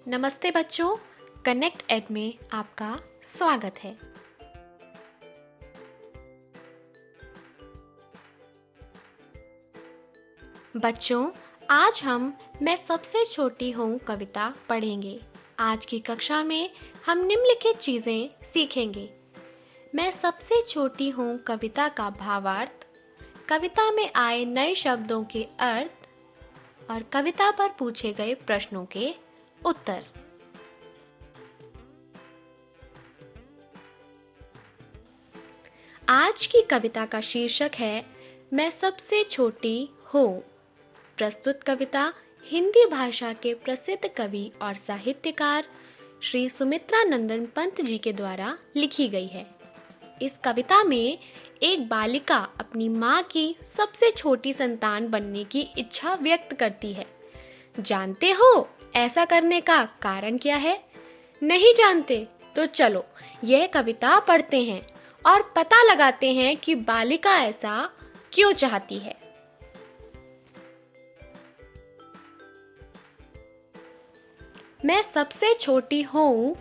नमस्ते बच्चों, connect add में आपका स्वागत है। बच्चों, आज हम मैं सबसे छोटी हूँ कविता पढ़ेंगे। आज की कक्षा में हम निम्नलिखित चीज़ें सीखेंगे। मैं सबसे छोटी हूँ कविता का भावार्थ, कविता में आए नए शब्दों के अर्थ और कविता पर पूछे गए प्रश्नों के उत्तर। आज की कविता का शीर्षक है मैं सबसे छोटी हूँ। प्रस्तुत कविता हिंदी भाषा के प्रसिद्ध कवि और साहित्यकार श्री सुमित्रा नंदन पंत जी के द्वारा लिखी गई है। इस कविता में एक बालिका अपनी माँ की सबसे छोटी संतान बनने की इच्छा व्यक्त करती है। जानते हो ऐसा करने का कारण क्या है? नहीं जानते? तो चलो यह कविता पढ़ते हैं और पता लगाते हैं कि बालिका ऐसा क्यों चाहती है। मैं सबसे छोटी हूँ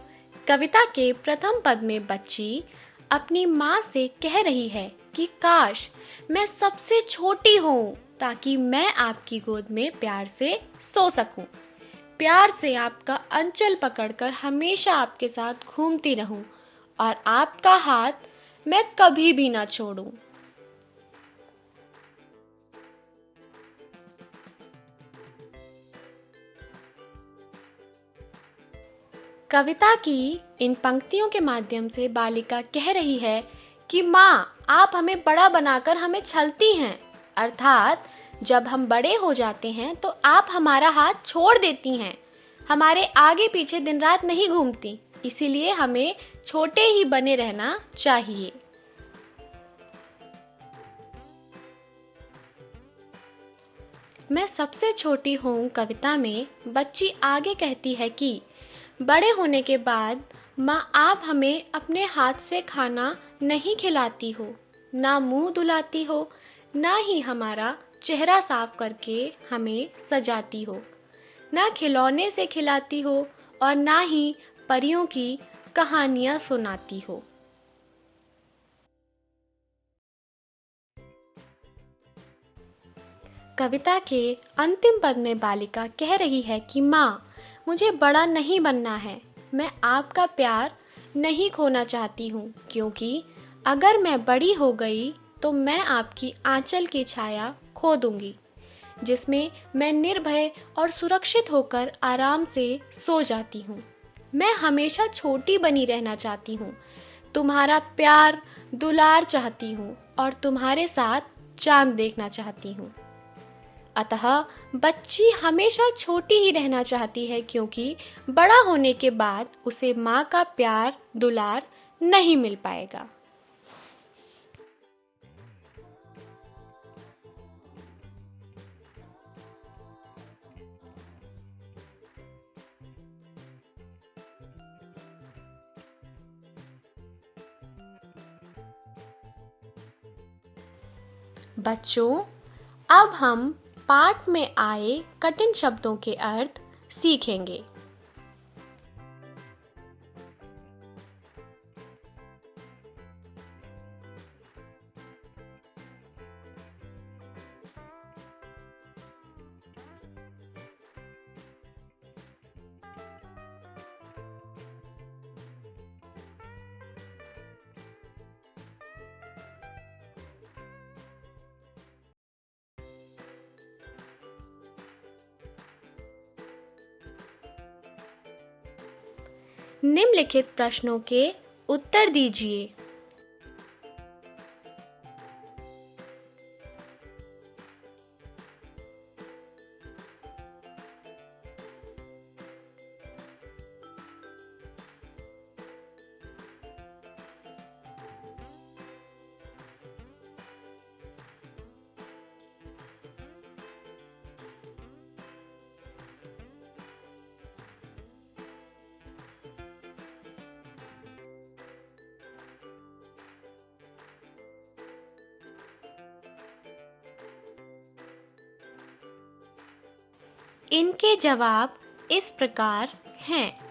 कविता के प्रथम पद में बच्ची अपनी माँ से कह रही है कि काश मैं सबसे छोटी हूँ ताकि मैं आपकी गोद में प्यार से सो सकूं, प्यार से आपका अंचल पकड़कर हमेशा आपके साथ घूमती रहूं और आपका हाथ मैं कभी भी ना छोड़ूं। कविता की इन पंक्तियों के माध्यम से बालिका कह रही है कि माँ, आप हमें बड़ा बनाकर हमें छलती हैं, अर्थात जब हम बड़े हो जाते हैं तो आप हमारा हाथ छोड़ देती हैं, हमारे आगे पीछे दिन रात नहीं घूमती, इसीलिए हमें छोटे ही बने रहना चाहिए। मैं सबसे छोटी हूँ कविता में बच्ची आगे कहती है कि बड़े होने के बाद माँ आप हमें अपने हाथ से खाना नहीं खिलाती हो, ना मुंह धुलाती हो, ना ही हमारा चेहरा साफ करके हमें सजाती हो, ना खिलौने से खिलाती हो और ना ही परियों की कहानियाँ सुनाती हो। कविता के अंतिम पद में बालिका कह रही है कि माँ, मुझे बड़ा नहीं बनना है, मैं आपका प्यार नहीं खोना चाहती हूँ, क्योंकि अगर मैं बड़ी हो गई तो मैं आपकी आंचल की छाया खो दूंगी, जिसमें मैं निर्भय और सुरक्षित होकर आराम से सो जाती हूँ। मैं हमेशा छोटी बनी रहना चाहती हूँ, तुम्हारा प्यार दुलार चाहती हूँ और तुम्हारे साथ चांद देखना चाहती हूँ। अतः बच्ची हमेशा छोटी ही रहना चाहती है, क्योंकि बड़ा होने के बाद उसे माँ का प्यार दुलार नहीं मिल पाएगा। बच्चों, अब हम पाठ में आए कठिन शब्दों के अर्थ सीखेंगे। निम्नलिखित प्रश्नों के उत्तर दीजिए। इनके जवाब इस प्रकार हैं।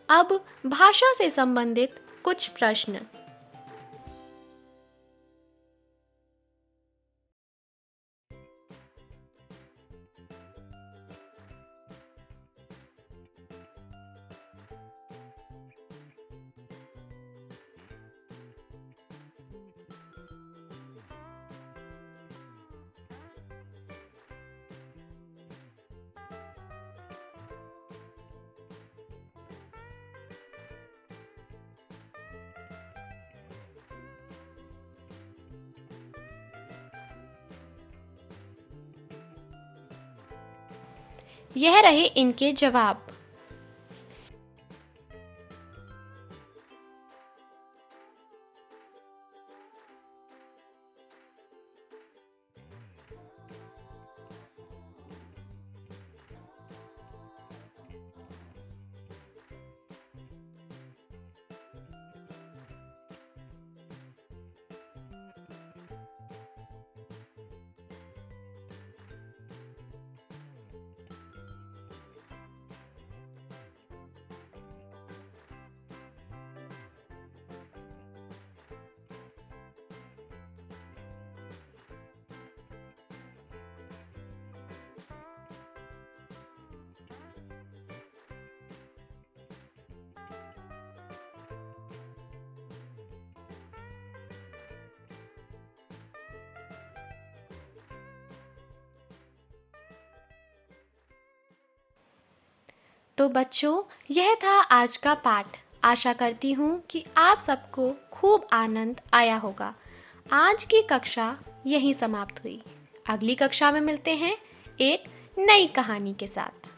अब भाषा से संबंधित कुछ प्रश्न। यह रहे इनके जवाब। तो बच्चों, यह था आज का पाठ। आशा करती हूँ कि आप सबको खूब आनंद आया होगा। आज की कक्षा यहीं समाप्त हुई। अगली कक्षा में मिलते हैं एक नई कहानी के साथ।